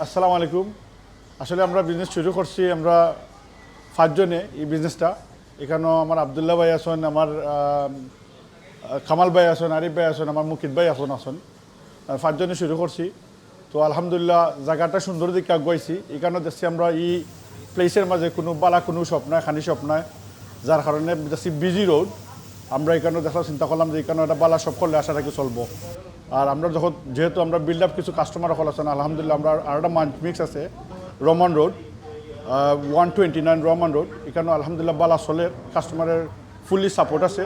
আসসালামু আলাইকুম। আসলে আমরা বিজনেস শুরু করছি আমরা 5 জনে এই বিজনেসটা। এখানেও আমার আব্দুল্লাহ ভাই আছেন, আমার কামাল ভাই আছেন, আরিফ ভাই আছেন, আমার মুকিত ভাই আছেন 5 জনে শুরু করছি। তো আলহামদুলিল্লাহ জায়গাটা সুন্দর দিকে আগুয়াইছি। এখানেও দেখছি আমরা এই প্লেসের মাঝে কোনো বালা কোনো শপ নাই, খানি শপ নাই, যার কারণে দেখছি বিজি রোড। আমরা এখানেও দেখা চিন্তা করলাম যে এখানে একটা বালা শপ করলে আশা রাখি চলবো। আর আমরা যখন যেহেতু আমরা বিল্ড আপ কিছু কাস্টমার রাখল আছেন, আলহামদুলিল্লাহ আমরা আর একটা মাঞ্চ মিক্স আছে রোমান রোড 129 রোমান রোড। এখানেও আলহামদুলিল্লাহ বালা চলে, কাস্টমারের ফুললি সাপোর্ট আছে।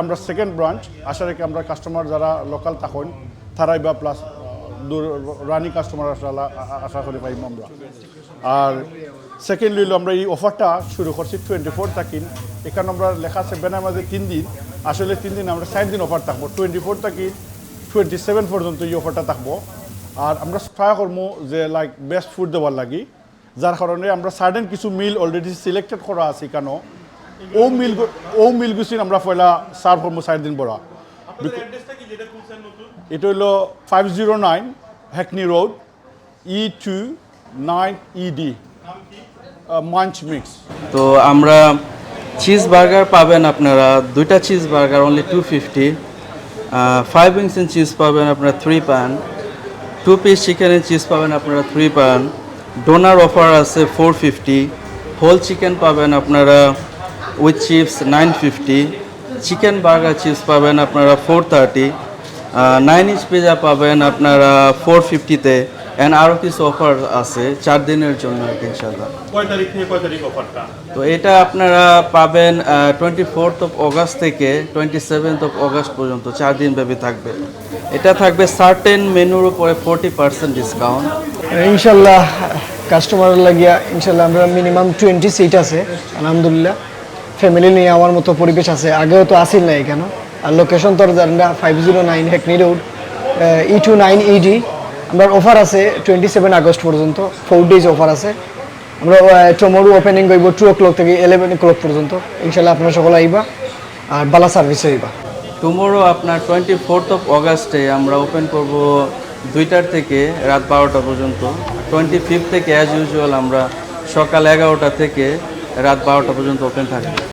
আমরা সেকেন্ড ব্রাঞ্চ আশা রেখে আমরা কাস্টমার যারা লোকাল তখন তারাই বা প্লাস রানি কাস্টমার আশা করি পাইব আমরা। আর সেকেন্ডলি হলো আমরা এই অফারটা শুরু করছি 24 তাকিন। এখানে আমরা লেখা আছে ব্যানার মাঝে 3 দিন, আসলে 3 দিন আমরা 4 দিন অফার থাকবো। 24 তাকিন 27 পর্যন্ত এই অফারটা থাকবো। আর আমরা ট্রাই করবো যে লাইক বেস্ট ফুড দেওয়ার লাগি, যার কারণে আমরা সার্টেন কিছু মিল অলরেডি সিলেক্টেড করা আছে এখানেও। ও মিলগুছি আমরা পয়লা সার্ভ করবো 4 দিন পরা। এটা হলো 509 Hackney road E29ED Munch mix. তো আমরা চিজ বার্গার পাবেন আপনারা, 2টা cheese burger only 250, 5 wings and cheese পাবেন আপনারা 3 পান, 2 পিস চিকেন এন্ড চিজ পাবেন আপনারা 3 পান, ডোনার অফার আছে 450, হোল চিকেন পাবেন আপনারা with chips 950, chicken burger chips পাবেন আপনারা 430, 9 ইঞ্চ পিজা পাবেন আপনারা 450-তে। অ্যান্ড আরও কিছু অফার আছে 4 দিনের জন্য ইনশাআল্লাহ। কয় তারিখ থেকে কয় তারিখ অফারটা? তো এটা আপনারা পাবেন 24th of August থেকে 27th of August পর্যন্ত 4 দিন ব্যাপী থাকবে। এটা থাকবে সার্টেন মেনুর উপরে 40% ডিসকাউন্ট। ইনশাল্লাহ কাস্টমার লাগিয়া ইনশাল্লাহ আমরা মিনিমাম 20 সিট আছে আলহামদুলিল্লাহ। ফ্যামিলি নিয়ে আমার মতো পরিবেশ আছে, আগেও তো আসিল না এখানে। আর লোকেশন তো জানরা 509 হ্যাকনি রোড E29ED। আমরা অফার আছে 27 আগস্ট পর্যন্ত, 4 ডেজ অফার আছে। আমরা টুমরো ওপেনিং করব 2 o'clock থেকে 11 o'clock পর্যন্ত। ইনশাল্লাহ আপনারা সকলে আইবা আর ভালো সার্ভিস হইবা। টুমরো আপনার 24th of August-এ আমরা ওপেন করব 2টার থেকে রাত 12টা পর্যন্ত। 25th থেকে অ্যাজ ইউজুয়াল আমরা সকাল 11টা থেকে রাত 12টা পর্যন্ত ওপেন থাকবে।